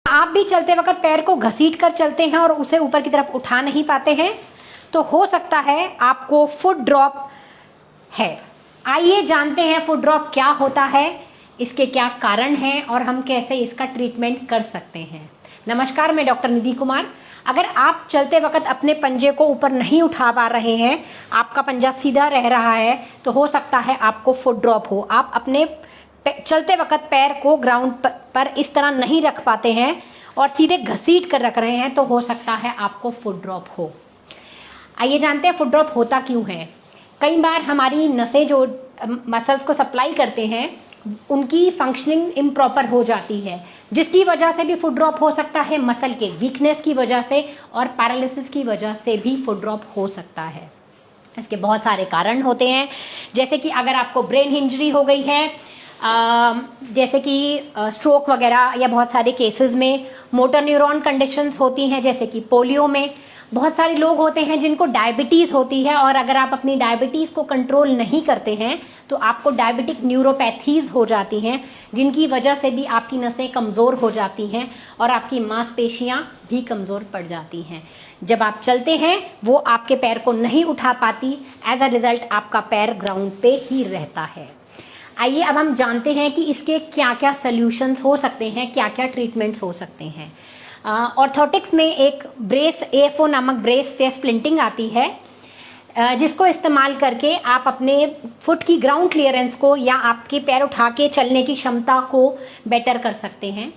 आप भी चलते वक्त पैर को घसीट कर चलते हैं और उसे ऊपर की तरफ उठा नहीं पाते हैं, तो हो सकता है आपको फुट ड्रॉप है। आइए जानते हैं फुट ड्रॉप क्या होता है, इसके क्या कारण हैं और हम कैसे इसका ट्रीटमेंट कर सकते हैं। नमस्कार, मैं डॉक्टर निधि कुमार। अगर आप चलते वक्त अपने पंजे को ऊपर नहीं उठा पा रहे हैं, आपका पंजा सीधा रह रहा है, तो हो सकता है आपको फुट ड्रॉप हो। आप अपने चलते वक्त पैर को ग्राउंड पर इस तरह नहीं रख पाते हैं और सीधे घसीट कर रख रहे हैं, तो हो सकता है आपको फुट ड्रॉप हो। आइए जानते हैं फुट ड्रॉप होता क्यों है। कई बार हमारी नसें जो मसल्स को सप्लाई करते हैं, उनकी फंक्शनिंग इम्प्रॉपर हो जाती है, जिसकी वजह से भी फुट ड्रॉप हो सकता है। मसल के वीकनेस की वजह से और पैरालिसिस की वजह से भी फुट ड्रॉप हो सकता है। इसके बहुत सारे कारण होते हैं, जैसे कि अगर आपको ब्रेन इंजरी हो गई है, जैसे कि स्ट्रोक वगैरह, या बहुत सारे केसेस में मोटर न्यूरॉन कंडीशंस होती हैं, जैसे कि पोलियो में। बहुत सारे लोग होते हैं जिनको डायबिटीज़ होती है, और अगर आप अपनी डायबिटीज़ को कंट्रोल नहीं करते हैं तो आपको डायबिटिक न्यूरोपैथीज हो जाती हैं, जिनकी वजह से भी आपकी नसें कमज़ोर हो जाती हैं और आपकी मांसपेशियां भी कमज़ोर पड़ जाती हैं। जब आप चलते हैं वो आपके पैर को नहीं उठा पाती, एज अ रिजल्ट आपका पैर ग्राउंड पे ही रहता है। आइए अब हम जानते हैं कि इसके क्या क्या सॉल्यूशंस हो सकते हैं, क्या क्या ट्रीटमेंट्स हो सकते हैं। ऑर्थोटिक्स में एक ब्रेस, AFO नामक ब्रेस से स्प्लिंटिंग आती है, जिसको इस्तेमाल करके आप अपने फुट की ग्राउंड क्लियरेंस को या आपके पैर उठा के चलने की क्षमता को बेटर कर सकते हैं।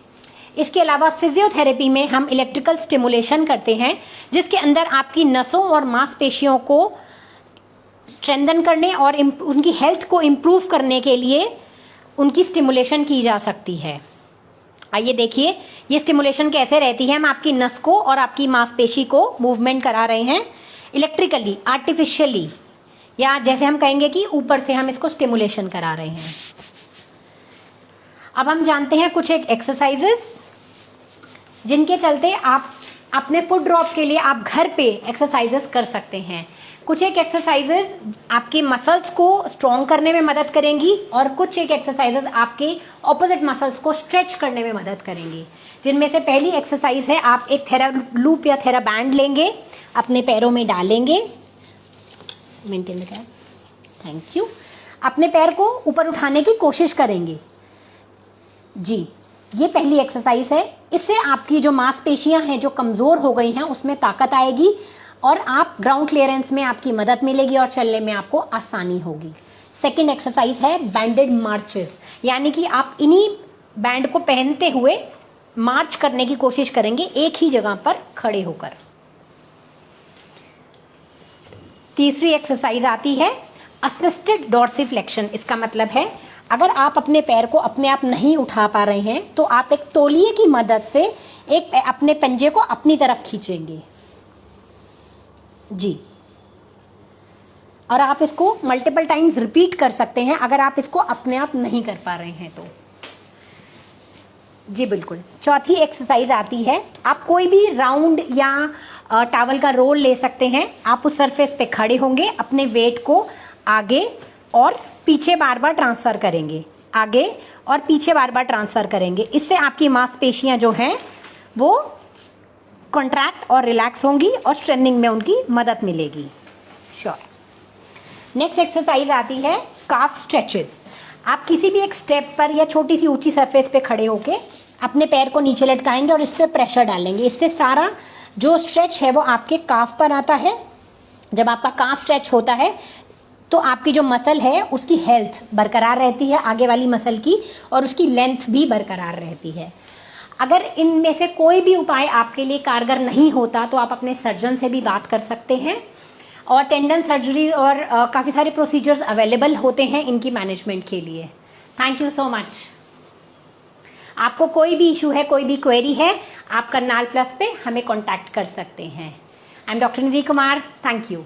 इसके अलावा फिजियोथेरेपी में हम इलेक्ट्रिकल स्टिमुलेशन करते हैं, जिसके अंदर आपकी नसों और मांसपेशियों को स्ट्रेंथन करने और उनकी हेल्थ को इम्प्रूव करने के लिए उनकी स्टिमुलेशन की जा सकती है। आइए देखिए ये स्टिमुलेशन कैसे रहती है। हम आपकी नस को और आपकी मांसपेशी को मूवमेंट करा रहे हैं इलेक्ट्रिकली, आर्टिफिशियली, या जैसे हम कहेंगे कि ऊपर से हम इसको स्टिमुलेशन करा रहे हैं। अब हम जानते हैं कुछ एक एक्सरसाइजेस, जिनके चलते आप अपने फुट ड्रॉप के लिए आप घर पे एक्सरसाइजेस कर सकते हैं। कुछ एक एक्सरसाइजेस आपके मसल्स को स्ट्रॉन्ग करने में मदद करेंगी और कुछ एक एक्सरसाइजेस आपके ऑपोजिट मसल्स को स्ट्रेच करने में मदद करेंगी। जिनमें से पहली एक्सरसाइज है, आप एक थेरा लूप या थेरा बैंड लेंगे, अपने पैरों में डालेंगे, मेंटेन रखें, थैंक यू। अपने पैर को ऊपर उठाने की कोशिश करेंगे जी। ये पहली एक्सरसाइज है। इससे आपकी जो मांसपेशियां हैं जो कमजोर हो गई हैं उसमें ताकत आएगी और आप ग्राउंड क्लियरेंस में आपकी मदद मिलेगी और चलने में आपको आसानी होगी। सेकंड एक्सरसाइज है बैंडेड मार्चेस, यानी कि आप इन्हीं बैंड को पहनते हुए मार्च करने की कोशिश करेंगे एक ही जगह पर खड़े होकर। तीसरी एक्सरसाइज आती है असिस्टेड डॉर्सिफ्लेक्शन। इसका मतलब है अगर आप अपने पैर को अपने आप नहीं उठा पा रहे हैं तो आप एक तौलिए की मदद से एक अपने पंजे को अपनी तरफ खींचेंगे जी, और आप इसको मल्टीपल टाइम्स रिपीट कर सकते हैं अगर आप इसको अपने आप नहीं कर पा रहे हैं तो जी बिल्कुल। चौथी एक्सरसाइज आती है, आप कोई भी राउंड या टॉवल का रोल ले सकते हैं। आप उस सरफेस पे खड़े होंगे, अपने वेट को आगे और पीछे बार बार ट्रांसफर करेंगे, आगे और पीछे बार बार ट्रांसफर करेंगे। इससे आपकी मांसपेशियां जो हैं वो कॉन्ट्रैक्ट और रिलैक्स होंगी और स्ट्रेंथनिंग में उनकी मदद मिलेगी। श्योर। नेक्स्ट एक्सरसाइज आती है काफ स्ट्रेचेस। आप किसी भी एक स्टेप पर या छोटी सी ऊंची सरफेस पे खड़े होके अपने पैर को नीचे लटकाएंगे और इस पर प्रेशर डालेंगे। इससे सारा जो स्ट्रेच है वो आपके काफ पर आता है। जब आपका काफ स्ट्रेच होता है तो आपकी जो मसल है उसकी हेल्थ बरकरार रहती है, आगे वाली मसल की, और उसकी लेंथ भी बरकरार रहती है। अगर इनमें से कोई भी उपाय आपके लिए कारगर नहीं होता तो आप अपने सर्जन से भी बात कर सकते हैं, और टेंडन सर्जरी और काफ़ी सारे प्रोसीजर्स अवेलेबल होते हैं इनकी मैनेजमेंट के लिए। Thank you so much. आपको कोई भी इशू है, कोई भी क्वेरी है, आप करनाल प्लस पे हमें कॉन्टैक्ट कर सकते हैं। I am doctor Nidhi Kumar. Thank you.